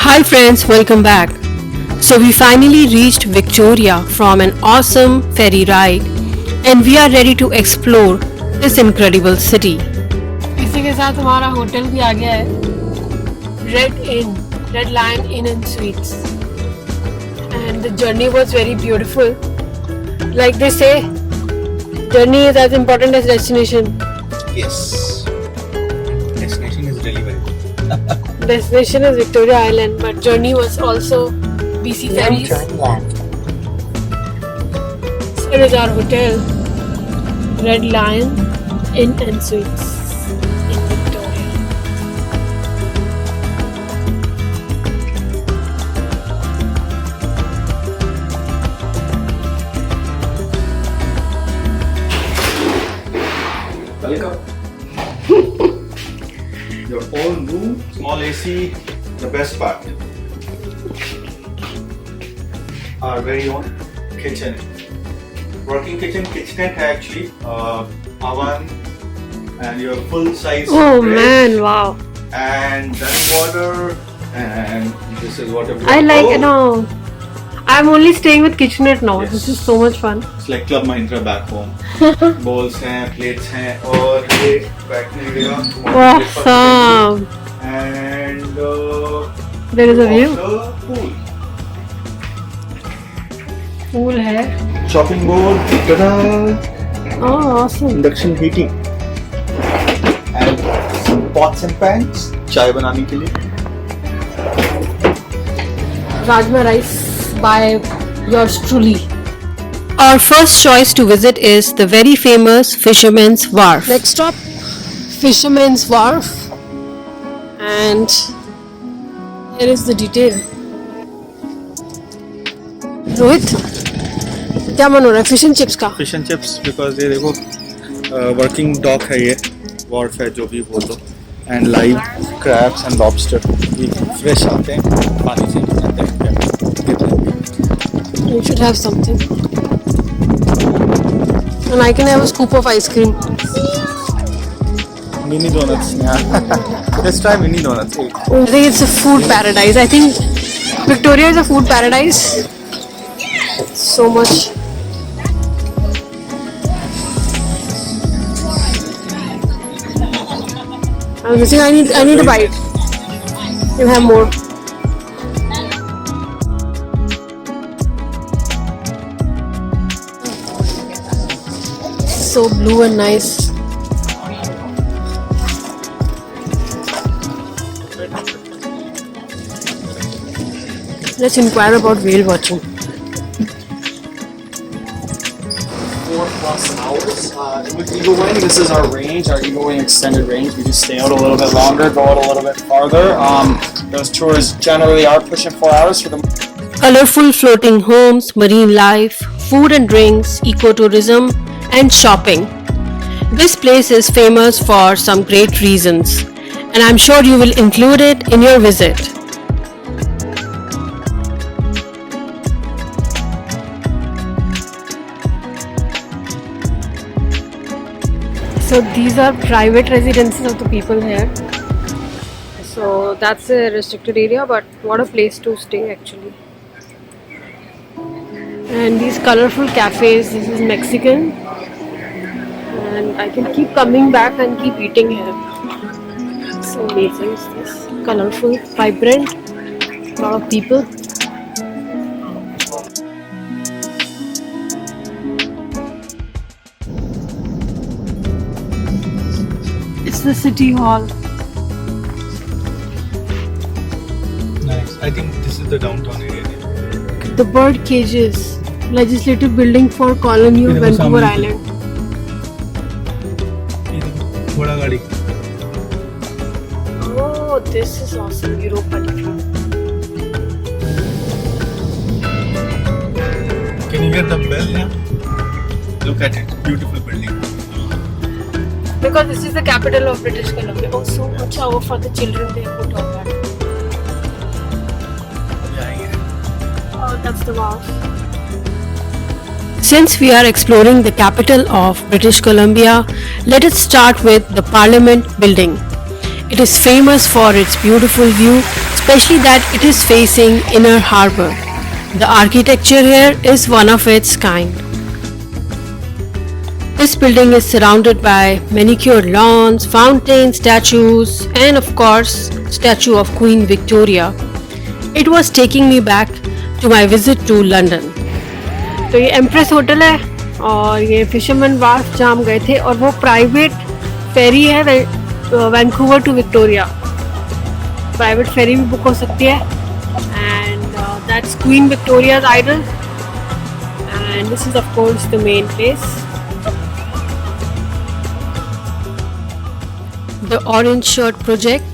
Hi friends, welcome back. So we finally reached Victoria from an awesome ferry ride and we are ready to explore this incredible city. इसी के साथ हमारा hotel भी आ गया है, Red Lion Inn and Suites. And the journey was very beautiful. Like they say, journey is as important as destination. Yes. Destination is Delhi by. Destination is Victoria Island, but journey was also BC ferries. Here is our hotel, Red Lion Inn and Suites in Victoria. Welcome. Your own room, small AC, the best part. Our very own kitchen. Working kitchen, kitchenette actually. Oven and your full size Oh fridge man, wow. and running water, and this is what I like, no. I'm only staying with kitchenette now. Yes. This is so much fun. It's like Club Mahindra back home. Bowls हैं, plates हैं, और ये बैठने के लिए Awesome. and There is a view. pool. Pool है. Chopping board, ta-da! Oh, awesome. Induction heating and some pots and pans चाय बनाने के लिए. Rajma rice by yours truly. Our first choice to visit is the very famous Fisherman's Wharf. Next stop, Fisherman's Wharf. And here is the detail. Rohit, क्या मन हो रहा है fish and chips का? Fish and chips because ये देखो working dock है ये, wharf है जो भी बोल दो, and live crabs and lobster ये fresh आते हैं पानी से निकलते हैं. You should have something. And I can have a scoop of ice cream. Mini donuts, yeah. Let's try mini donuts. I think it's a food paradise. I think Victoria is a food paradise. So much. I'm missing. I need a bite. You have more. So blue and nice. Let's inquire about whale watching. 4+ hours. With Eagle Wing, this is our range, our Eagle Wing extended range. We just stay out a little bit longer, go out a little bit farther. Those tours generally are pushing 4 hours for them. Colorful floating homes, marine life, food and drinks, ecotourism, and shopping. This place is famous for some great reasons, and I'm sure you will include it in your visit. So these are private residences of the people here. So that's a restricted area, but what a place to stay actually. And these colorful cafes, this is Mexican. And I can keep coming back and keep eating here. So amazing is this. Colorful, vibrant, lot of people. It's the city hall. Nice. I think this is the downtown area. The bird cages, legislative building for colony of Vancouver Island. घोड़ा गाड़ी. Oh, this is awesome. Europa League. Can you get the bell now? Look at it. Beautiful building. Because this is the capital of British Columbia. Oh, so much over for the children they put on that. Oh, that's the wow. Since we are exploring the capital of British Columbia, let us start with the Parliament Building. It is famous for its beautiful view, especially that it is facing Inner Harbor. The architecture here is one of its kind. This building is surrounded by manicured lawns, fountains, statues, and of course, statue of Queen Victoria. It was taking me back to my visit to London. तो ये empress hotel है और ये fisherman Wharf जहाँ हम गए थे और वो प्राइवेट फेरी है Vancouver to Victoria. Private ferry भी बुक हो सकती है and that's Queen Victoria's idol and this is of course the main place. The Orange Shirt Project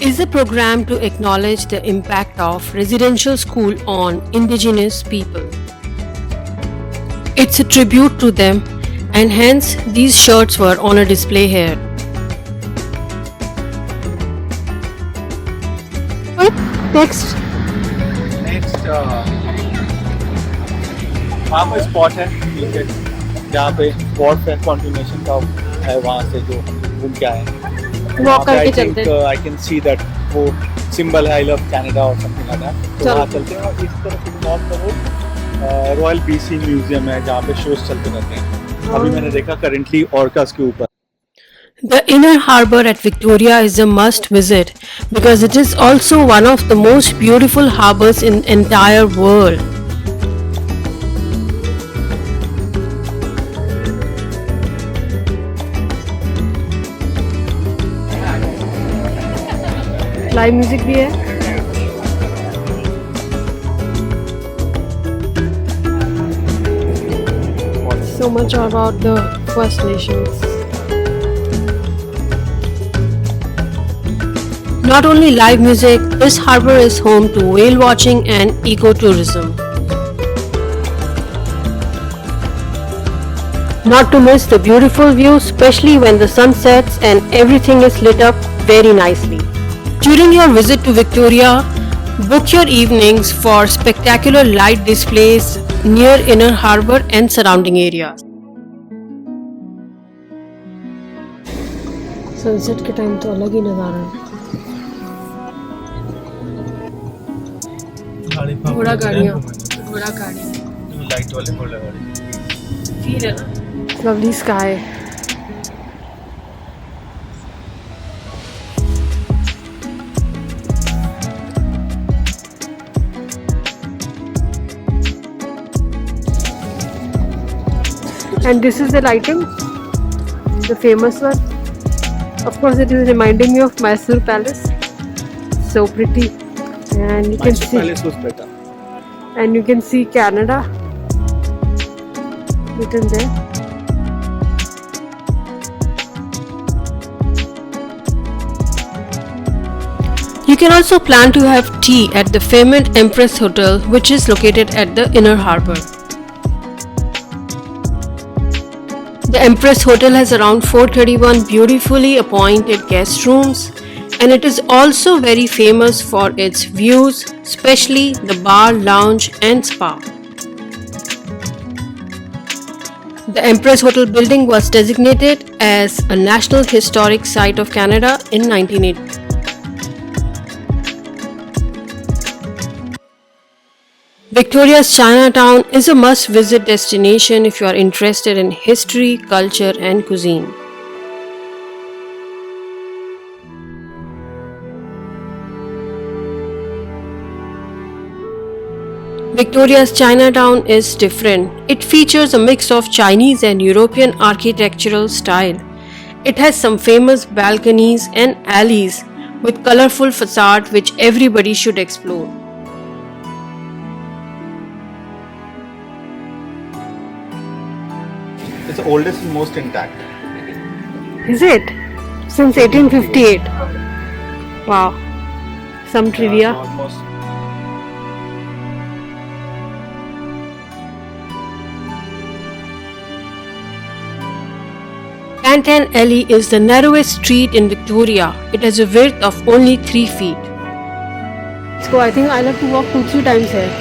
is a program to acknowledge the impact of residential school on indigenous people. It's a tribute to them and hence these shirts were on a display here. Next. Next वहाँ पर spot है जहाँ पे war fair continuation का है, वहाँ से जो घूम के आए Walk करके चलते हैं. आई कैन सी दैट वो सिंबल है आई लव कनाडा और समथिंग लाइक दैट. तो चलो. वहाँ चलते हैं और इस तरफ नॉर्थ तरफ रॉयल बीसी म्यूजियम है जहाँ पे शोज चलते रहते हैं. अभी मैंने देखा करेंटली ऑर्कास के ऊपर. The Inner Harbor at Victoria is a must visit because it is also one of the most beautiful harbors in the entire world. Live music भी है. So much about the First Nations. Not only live music, this harbor is home to whale watching and ecotourism. Not to miss the beautiful view, especially when the sun sets and everything is lit up very nicely. During your visit to Victoria, book your evenings for spectacular light displays near Inner Harbor and surrounding areas. Sunset के time तो अलग ही नज़ारा है. घोड़ा गाड़ियाँ light वाले घोड़ा गाड़ी फील है ना. Lovely sky. And this is the lighting, the famous one. Of course, it is reminding me of Mysore Palace. So pretty, and you can see. Palace was better. And you can see Canada written there. You can also plan to have tea at the famed Empress Hotel, which is located at the Inner Harbor. The Empress Hotel has around 431 beautifully appointed guest rooms, and it is also very famous for its views, especially the bar, lounge and spa. The Empress Hotel building was designated as a National Historic Site of Canada in 1980. Victoria's Chinatown is a must-visit destination if you are interested in history, culture and cuisine. Victoria's Chinatown is different. It features a mix of Chinese and European architectural style. It has some famous balconies and alleys with colorful facade which everybody should explore. It's the oldest and most intact. Is it? Since 1858. Wow. Some trivia. Almost. Canton Alley is the narrowest street in Victoria. It has a width of only 3 feet. Let's go. I think I'll have to walk 2-3 times here.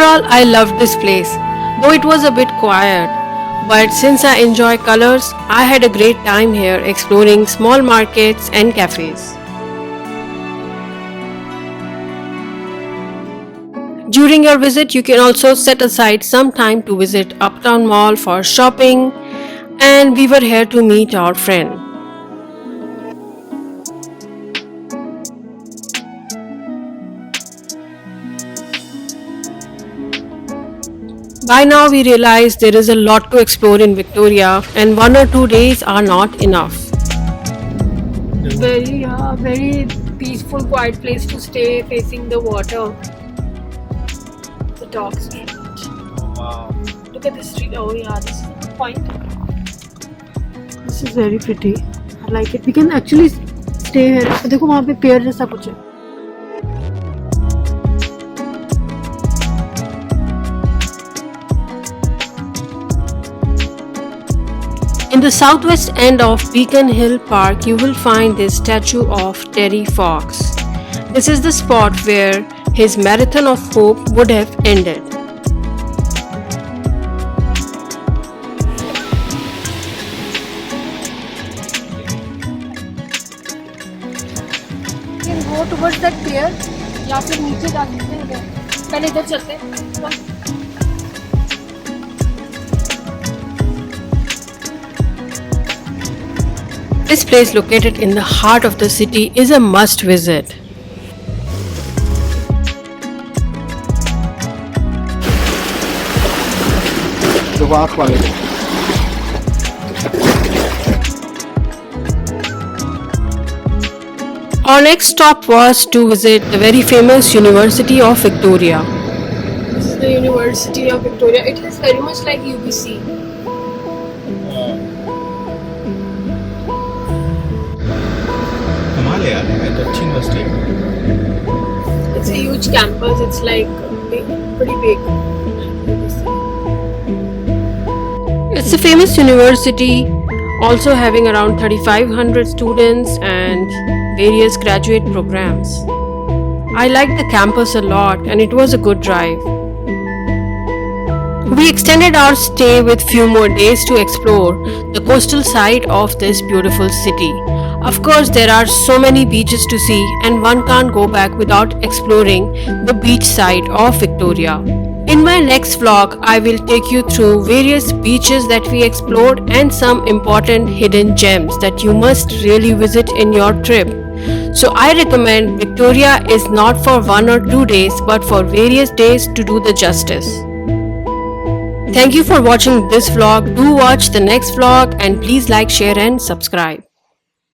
Overall, I loved this place. though it was a bit quiet. But since I enjoy colors, I had a great time here exploring small markets and cafes. During your visit, you can also set aside some time to visit Uptown Mall for shopping, and we were here to meet our friend. By now, we realize there is a lot to explore in Victoria, and 1 or 2 days are not enough. Very peaceful, quiet place to stay, facing the water. The dog street. Wow. Look at this street. Oh yeah, this is the point. This is very pretty. I like it. We can actually stay here. देखो वहाँ पे पेड़ जैसा कुछ है. In the southwest end of Beacon Hill Park, you will find this statue of Terry Fox. This is the spot where his marathon of hope would have ended. You can go towards that pier या फिर नीचे जा सकते हैं. पहले इधर चलते हैं. This place located in the heart of the city is a must visit. The walk वाले. Our next stop was to visit the very famous University of Victoria. This is the University of Victoria. It is very much like UBC. कमाल है यार, है तो अच्छी university है. It's a huge campus. It's like pretty big. It's a famous university, also having around 3,500 students and various graduate programs. I liked the campus a lot and it was a good drive. We extended our stay with few more days to explore the coastal side of this beautiful city. Of course, there are so many beaches to see and one can't go back without exploring the beach side of Victoria. In my next vlog, I will take you through various beaches that we explored and some important hidden gems that you must really visit in your trip. So I recommend Victoria is not for 1 or 2 days but for various days to do the justice. Thank you for watching this vlog. Do watch the next vlog and please like, share and subscribe.